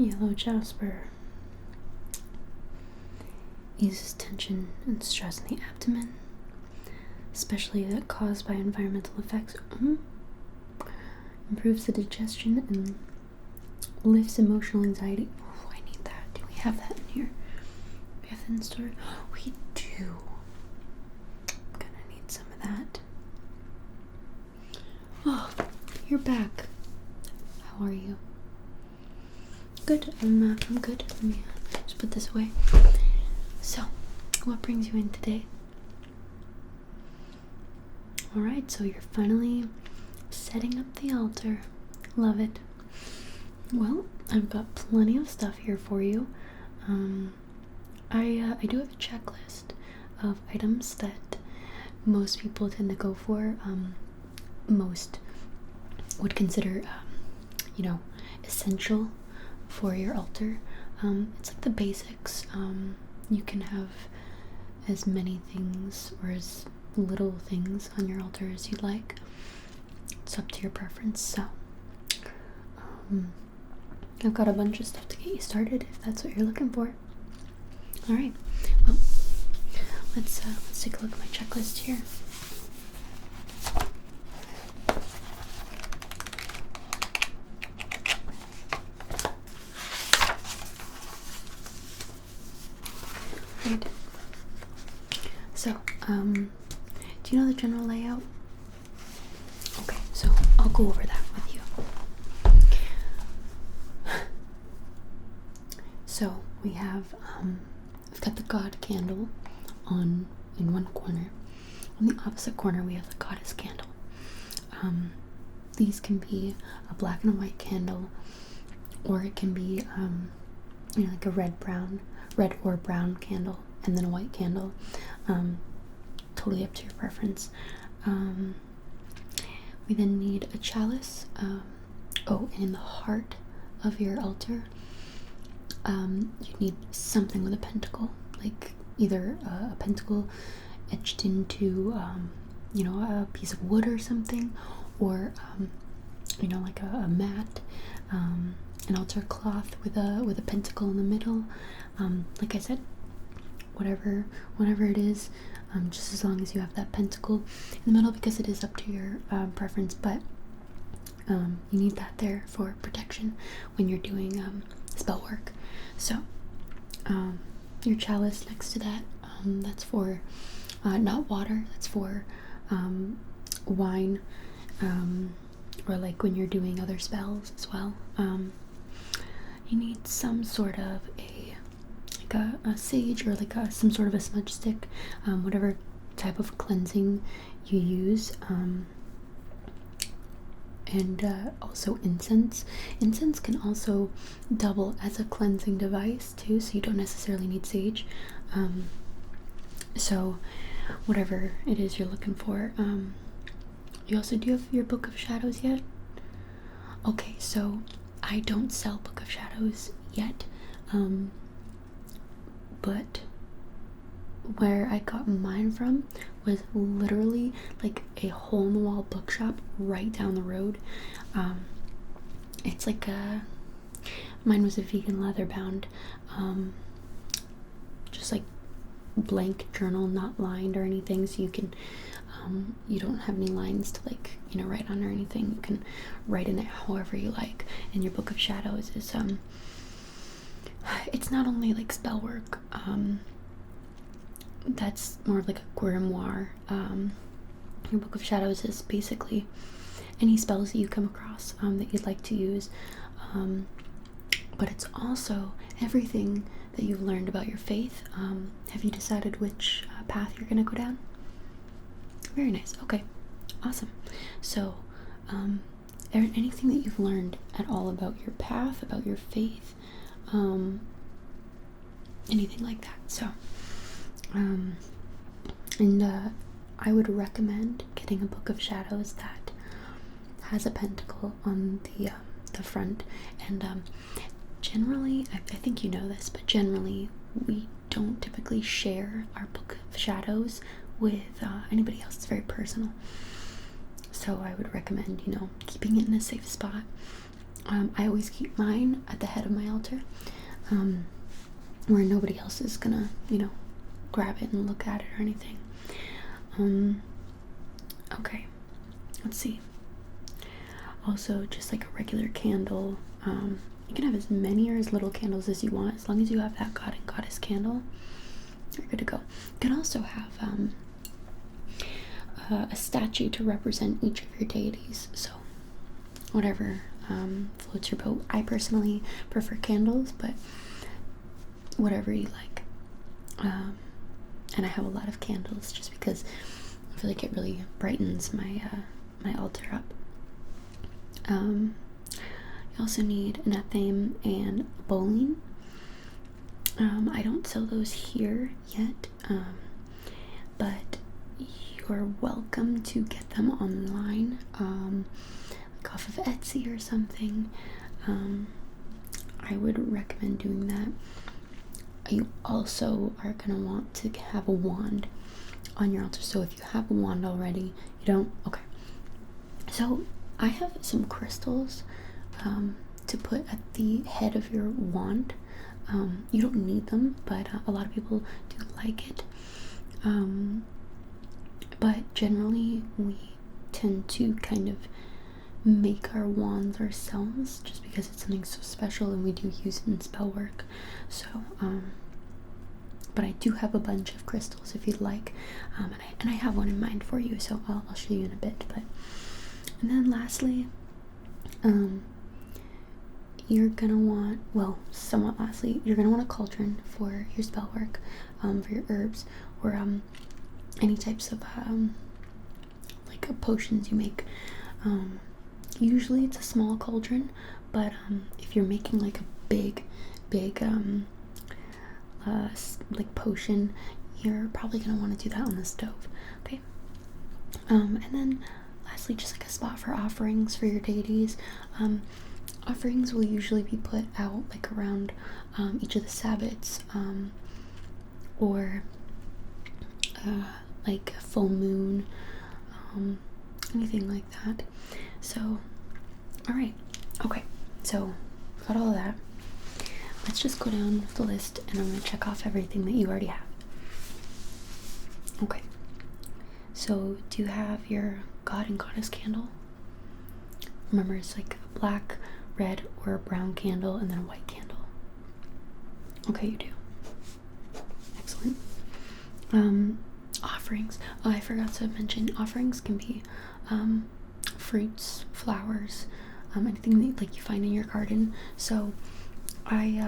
Yellow jasper eases tension and stress in the abdomen, especially that caused by environmental effects. Improves the digestion and lifts emotional anxiety. Oh, I need that. Do we have that in here? We have that in store? We do. I'm gonna need some of that. Oh, you're back. How are you? Good. I'm good. Let me just put this away. So, what brings you in today? Alright, so you're finally setting up the altar. Love it. Well, I've got plenty of stuff here for you. I do have a checklist of items that most people tend to go for. Most would consider, essential for your altar. It's like the basics. You can have as many things or as little things on your altar as you'd like. It's up to your preference. So, I've got a bunch of stuff to get you started if that's what you're looking for. All right. Well, let's take a look at my checklist here. Right. So, do you know the general layout? Okay, so I'll go over that with you. So we have, I've got the God candle in one corner. On the opposite corner, we have the Goddess candle. These can be a black and a white candle, or it can be, like a red or brown candle, and then a white candle. Totally up to your preference. We then need a chalice. And in the heart of your altar, you need something with a pentacle, like either a pentacle etched into, a piece of wood or something, or like a mat, an altar cloth with a pentacle in the middle. Like I said, whatever it is, just as long as you have that pentacle in the middle, because it is up to your preference, but you need that there for protection when you're doing spell work. So your chalice next to that, that's for not water, that's for wine, or like when you're doing other spells as well. You need some sort of a sage, or like some sort of a smudge stick, whatever type of cleansing you use, and also incense. Incense can also double as a cleansing device too, so you don't necessarily need sage. So whatever it is you're looking for. You also do have your Book of Shadows yet? Okay, so I don't sell Book of Shadows yet, but where I got mine from was literally like a hole-in-the-wall bookshop right down the road. It's like mine was a vegan leather bound, just like blank journal, not lined or anything, so you can you don't have any lines to write on or anything. You can write in it however you like. And your Book of Shadows is it's not only like spell work, that's more of like a grimoire. Your Book of Shadows is basically any spells that you come across that you'd like to use, but it's also everything that you've learned about your faith. Have you decided which path you're gonna go down? Very nice. Okay, awesome. So anything that you've learned at all about your path, about your faith, anything like that. So I would recommend getting a Book of Shadows that has a pentacle on the front. And generally, I think you know this, but generally we don't typically share our Book of Shadows with anybody else. It's very personal. So I would recommend, keeping it in a safe spot. I always keep mine at the head of my altar, where nobody else is gonna, grab it and look at it or anything. Okay, let's see. Also, just like a regular candle, you can have as many or as little candles as you want, as long as you have that god and goddess candle, you're good to go. You can also have a statue to represent each of your deities, so whatever floats your boat. I personally prefer candles, but whatever you like. And I have a lot of candles just because I feel like it really brightens my altar up. You also need an athame and bowling. I don't sell those here yet, but you're welcome to get them online, like off of Etsy or something. I would recommend doing that. You also are going to want to have a wand on your altar. So if you have a wand already, you don't? Okay. So I have some crystals to put at the head of your wand. You don't need them, but a lot of people do like it. But generally we tend to kind of make our wands ourselves just because it's something so special and we do use it in spell work. So but I do have a bunch of crystals if you'd like, and I have one in mind for you, so I'll show you in a bit. And then lastly, you're gonna want, somewhat lastly, you're gonna want a cauldron for your spell work, for your herbs, or any types of like potions you make. Usually it's a small cauldron, but if you're making like a big like potion, you're probably gonna want to do that on the stove. Okay. And then lastly, just like a spot for offerings for your deities. Offerings will usually be put out like around each of the Sabbats, or like a full moon, anything like that. So, alright, okay, so got all of that. Let's just go down the list and I'm going to check off everything that you already have. Okay, so do you have your god and goddess candle? Remember, it's like a black, red, or a brown candle and then a white candle. Okay, you do. Excellent. Offerings. Oh, I forgot to mention, offerings can be fruits, flowers, anything that like you find in your garden. So I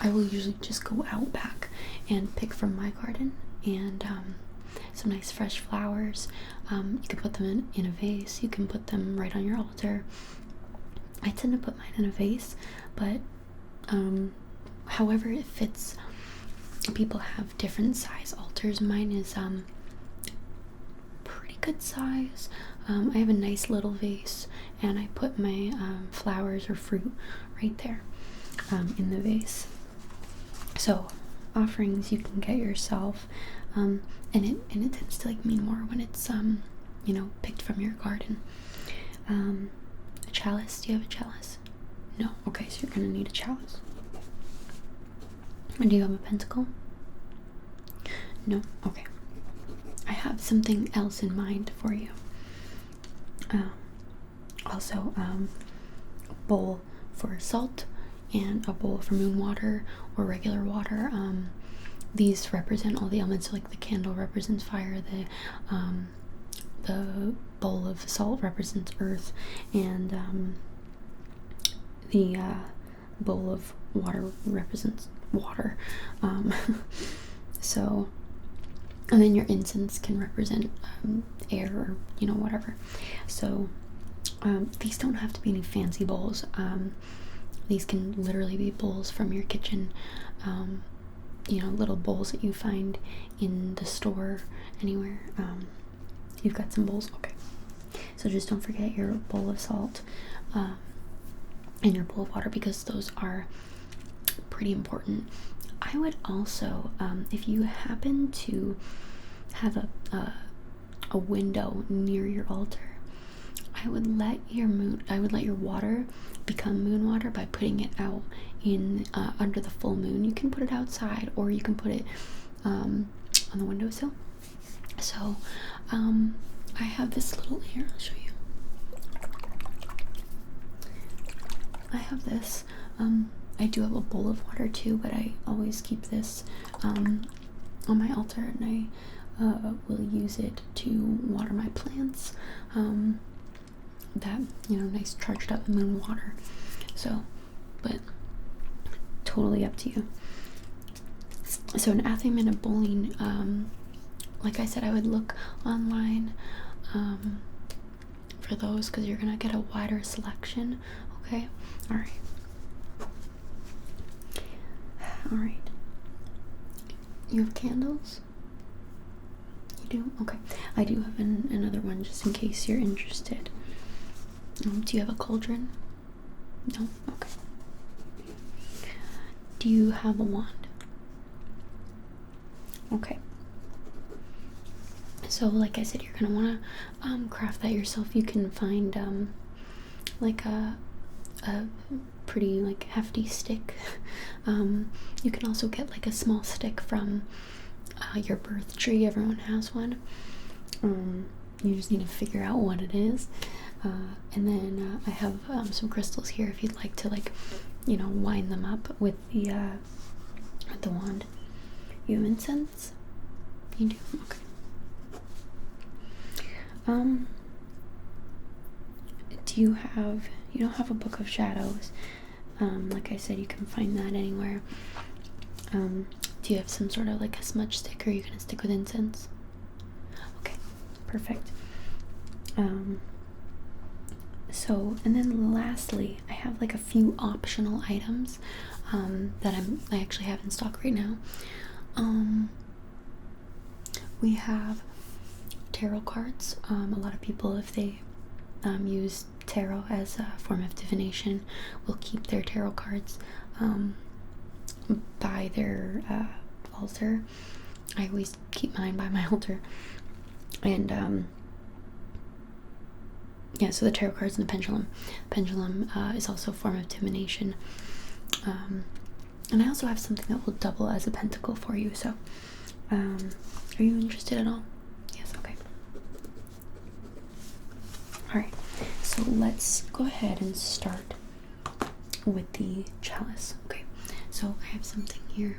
will usually just go out back and pick from my garden and some nice fresh flowers. You can put them in a vase. You can put them right on your altar. I tend to put mine in a vase, but however it fits. People have different size altars. Mine is pretty good size. I have a nice little vase and I put my flowers or fruit right there in the vase. So offerings you can get yourself, and it tends to like mean more when it's picked from your garden. A chalice. Do you have a chalice? No. Okay, so you're gonna need a chalice. And do you have a pentacle? No? Okay. I have something else in mind for you. Also, a bowl for salt and a bowl for moon water or regular water. These represent all the elements. So like the candle represents fire, the bowl of salt represents earth, and the bowl of water represents water. So, and then your incense can represent air or whatever. So these don't have to be any fancy bowls. These can literally be bowls from your kitchen, little bowls that you find in the store anywhere. You've got some bowls. Okay, so just don't forget your bowl of salt and your bowl of water, because those are pretty important. I would also, if you happen to have a window near your altar, I would let your water become moon water by putting it out in under the full moon. You can put it outside, or you can put it on the windowsill. So I have this little, here, I'll show you. I have this. I do have a bowl of water too, but I always keep this on my altar, and I will use it to water my plants. That, nice charged up moon water. So, but totally up to you. So an Athame and a bowling, like I said, I would look online for those, because you're gonna get a wider selection. Okay, all right. You have candles? You do? Okay. I do have another one just in case you're interested. Do you have a cauldron? No? Okay. Do you have a wand? Okay. So like I said, you're gonna want to craft that yourself. You can find like a pretty like hefty stick. You can also get like a small stick from your birth tree. Everyone has one. You just need to figure out what it is. And then I have some crystals here if you'd like to, like, wind them up with the wand. You have incense? You do? Okay. You don't have a book of shadows. Like I said, you can find that anywhere. Do you have some sort of like a smudge stick, or are you gonna stick with incense? Okay, perfect. So, and then lastly, I have like a few optional items that I actually have in stock right now. We have tarot cards. A lot of people, if they use tarot as a form of divination, will keep their tarot cards by their altar. I always keep mine by my altar. And yeah, so the tarot cards and the pendulum. Pendulum is also a form of divination. And I also have something that will double as a pentacle for you. So, are you interested at all? Yes, okay. Alright, so let's go ahead and start with the chalice. Okay, so I have something here.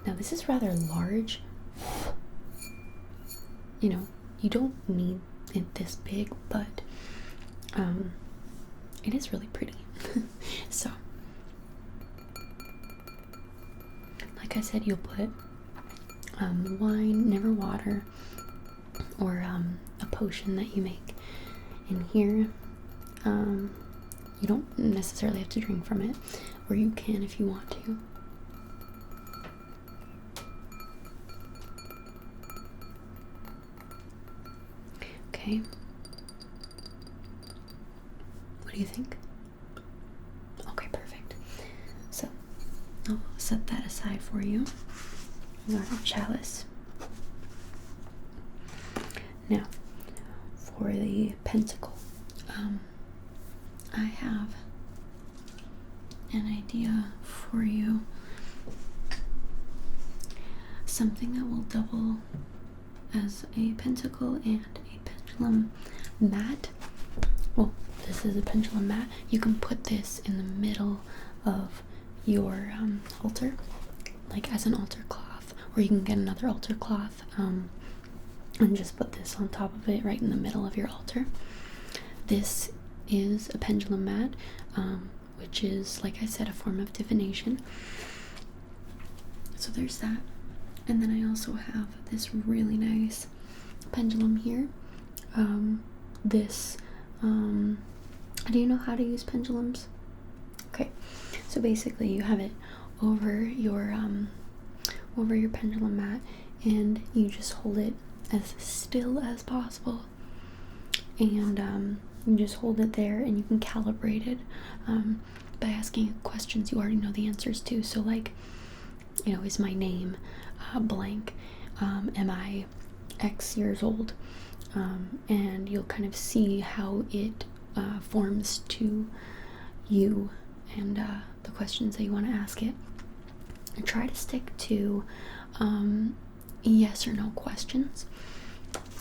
Now, this is rather large. You don't need it this big, but it is really pretty. So, like I said, you'll put wine, never water, or a potion that you make in here. You don't necessarily have to drink from it, or you can if you want to. Okay. What do you think? Okay, perfect. So, I'll set that aside for you. You got a chalice. Now, for the pentacle, I have an idea for you. Something that will double as a pentacle and a pendulum mat. Well, this is a pendulum mat. You can put this in the middle of your altar, like as an altar cloth, or you can get another altar cloth and just put this on top of it right in the middle of your altar. This is a pendulum mat, which is, like I said, a form of divination. So there's that. And then I also have this really nice pendulum here. Do you know how to use pendulums? Okay, so basically you have it over your pendulum mat, and you just hold it as still as possible, and you just hold it there, and you can calibrate it by asking questions you already know the answers to. So, like, is my name blank? Am I X years old? and you'll kind of see how it forms to you and the questions that you want to ask it. And try to stick to yes or no questions,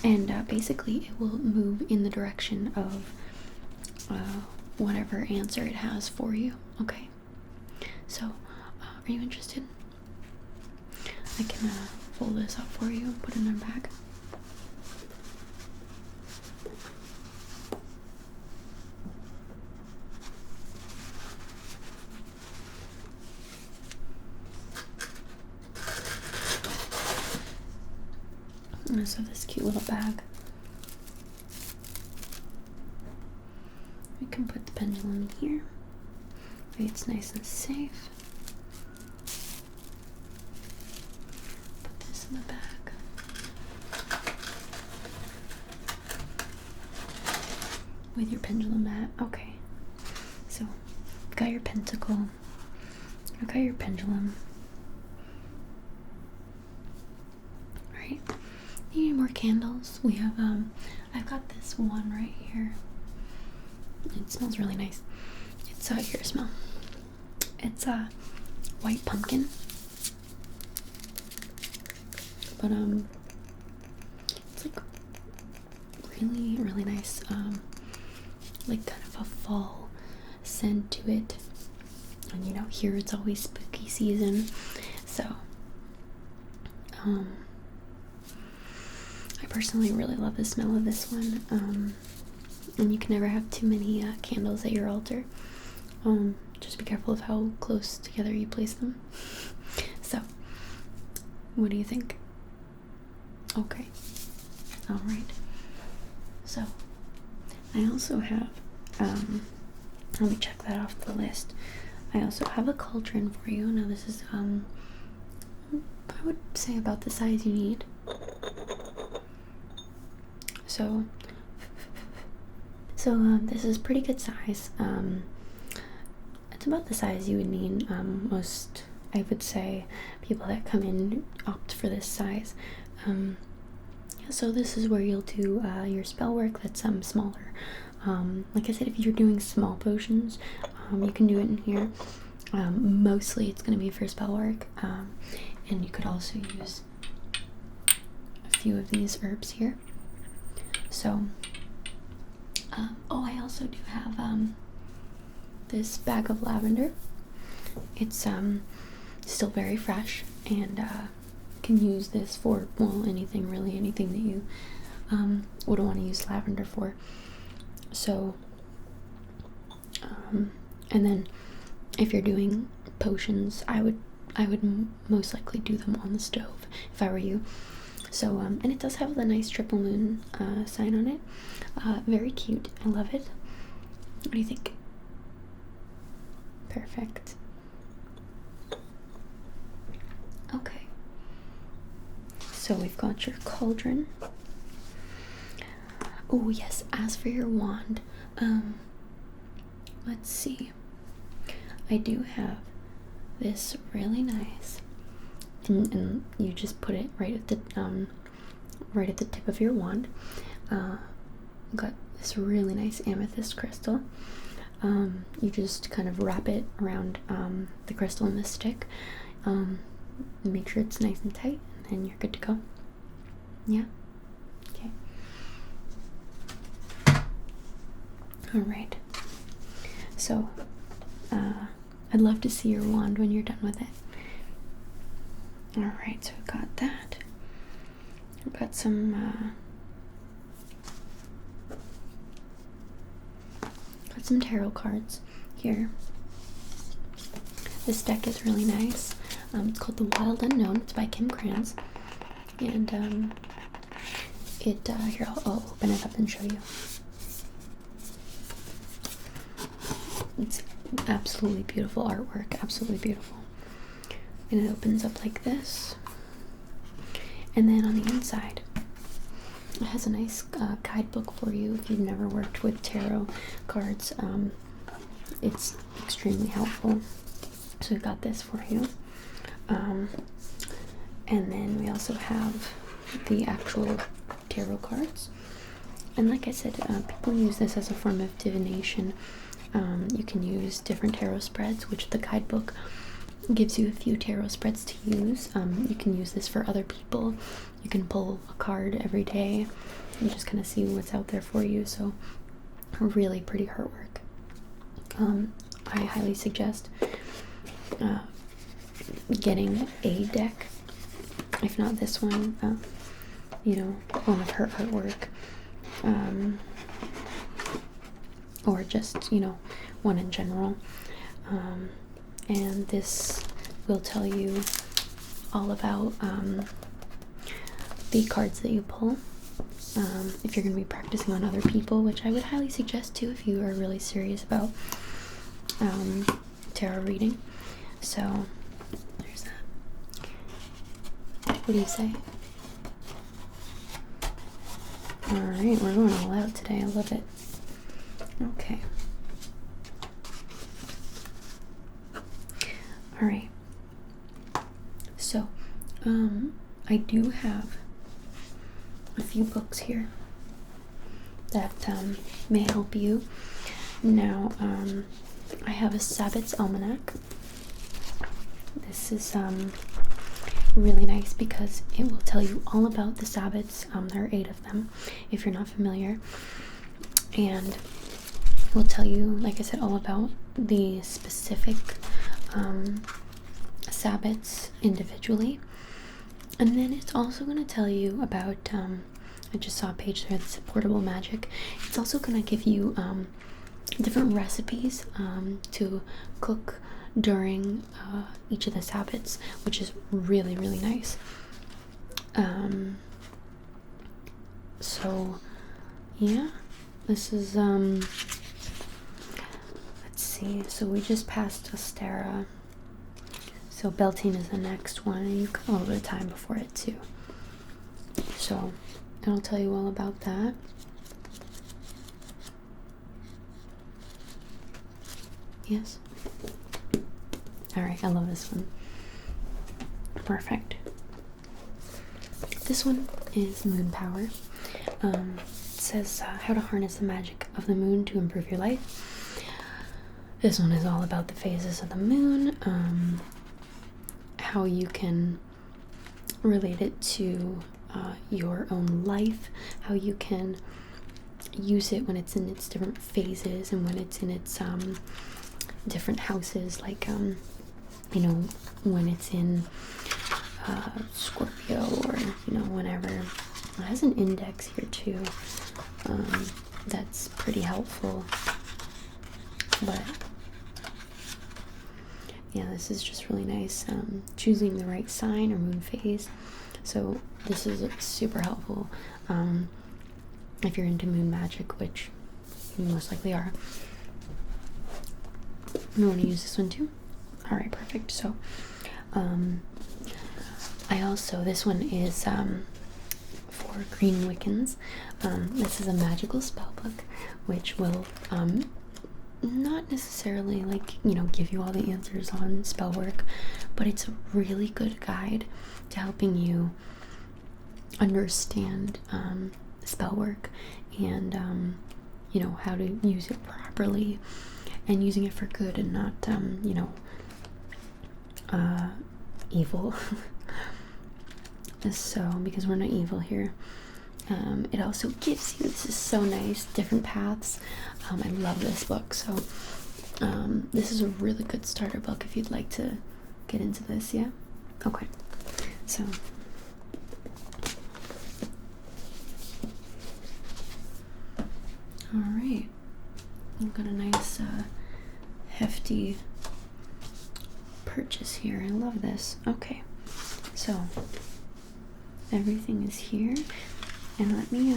and basically it will move in the direction of whatever answer it has for you. Okay, so are you interested? I can fold this up for you and put it in a bag. So this cute little bag. We can put the pendulum in here. It's nice and safe. Put this in the bag. With your pendulum mat. Okay. So you've got your pentacle. You've got your pendulum. Right. You need more candles? We have I've got this one right here. It smells really nice. It's here, smell. It's white pumpkin. But it's like really, really nice, like kind of a fall scent to it. And you know, here it's always spooky season, so I personally really love the smell of this one. And you can never have too many candles at your altar. Just be careful of how close together you place them. So, what do you think? Okay. All right. So, I also have, let me check that off the list. I also have a cauldron for you. Now this is, I would say about the size you need. So this is pretty good size. It's about the size you would need. Most, I would say, people that come in opt for this size. So this is where you'll do your spell work that's smaller. Like I said, if you're doing small potions, you can do it in here. Mostly it's going to be for spell work, and you could also use a few of these herbs here. So, I also do have this bag of lavender. It's still very fresh, and can use this for, well, anything that you would want to use lavender for. So, and then if you're doing potions, I would most likely do them on the stove if I were you. So, and it does have the nice triple moon sign on it. Very cute. I love it. What do you think? Perfect. Okay. So we've got your cauldron. Oh yes, as for your wand, let's see. I do have this really nice, and you just put it right at the tip of your wand. Got this really nice amethyst crystal. You just kind of wrap it around the crystal in the stick. Make sure it's nice and tight, and then you're good to go. Yeah. Okay. All right. So, I'd love to see your wand when you're done with it. All right. So we've got that. We've got some. Got some tarot cards here. This deck is really nice. It's called The Wild Unknown. It's by Kim Kranz. And here, I'll open it up and show you. It's absolutely beautiful artwork, absolutely beautiful. And it opens up like this. And then on the inside, it has a nice guidebook for you if you've never worked with tarot cards. It's extremely helpful. So we got this for you. And then we also have the actual tarot cards. and like I said, people use this as a form of divination. You can use different tarot spreads, which the guidebook gives you a few tarot spreads to use. You can use this for other people. You can pull a card every day and just kind of see what's out there for you. So really pretty artwork. I highly suggest getting a deck, if not this one, one of her artwork, or just one in general. And this will tell you all about the cards that you pull, if you're going to be practicing on other people, which I would highly suggest too if you are really serious about tarot reading. So there's that. What do you say? Alright, we're going all out today. I love it. Okay. Alright. So, I do have a few books here that may help you. Now, I have a Sabbath's Almanac. This is really nice because it will tell you all about the Sabbats. There are 8 of them, if you're not familiar. And it will tell you, like I said, all about the specific Sabbats individually. And then it's also going to tell you about, I just saw a page there that's portable magic. It's also going to give you different recipes to cook during each of the Sabbats, which is really, really nice. So yeah, this is let's see, so we just passed Astera, so Beltane is the next one, and you've got a little bit of time before it too, so I'll tell you all about that. Yes. Alright, I love this one. Perfect. This one is Moon Power. It says how to harness the magic of the moon to improve your life. This one is all about the phases of the moon, how you can relate it to your own life, how you can use it when it's in its different phases and when it's in its different houses, like when it's in Scorpio, or whenever. It has an index here too, that's pretty helpful. But yeah, this is just really nice. Choosing the right sign or moon phase. So this is super helpful if you're into moon magic, which you most likely are. You want to use this one too? Alright, perfect. So this one is for green Wiccans. This is a magical spell book, which will not necessarily give you all the answers on spell work, but it's a really good guide to helping you understand spell work and how to use it properly and using it for good and not evil. So because we're not evil here. It also gives you, this is so nice, different paths. I love this book, so this is a really good starter book if you'd like to get into this. Yeah, okay. So all right, I've got a nice hefty purchase here. I love this. Okay, so everything is here, and let me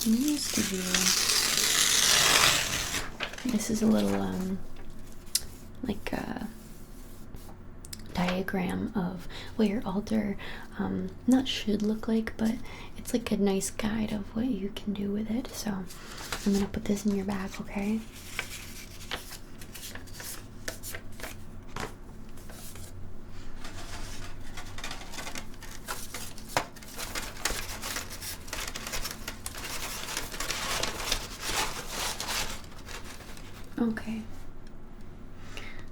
just give you, this is a little diagram of what your altar not should look like, but it's like a nice guide of what you can do with it. So I'm gonna put this in your bag, okay? Okay.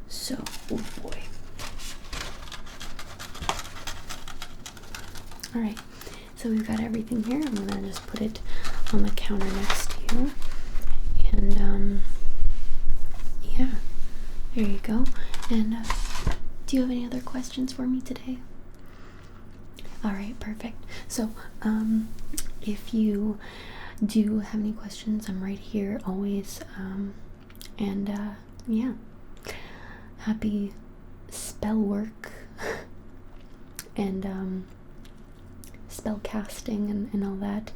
So, oh boy. Alright, so we've got everything here. I'm gonna just put it on the counter next to you. And, yeah, there you go. And, do you have any other questions for me today? Alright, perfect. So, if you do have any questions, I'm right here always. Yeah, happy spell work and spell casting and all that.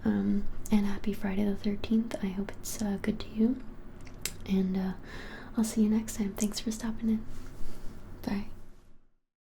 And happy Friday the 13th. I hope it's good to you. And I'll see you next time. Thanks for stopping in. Bye.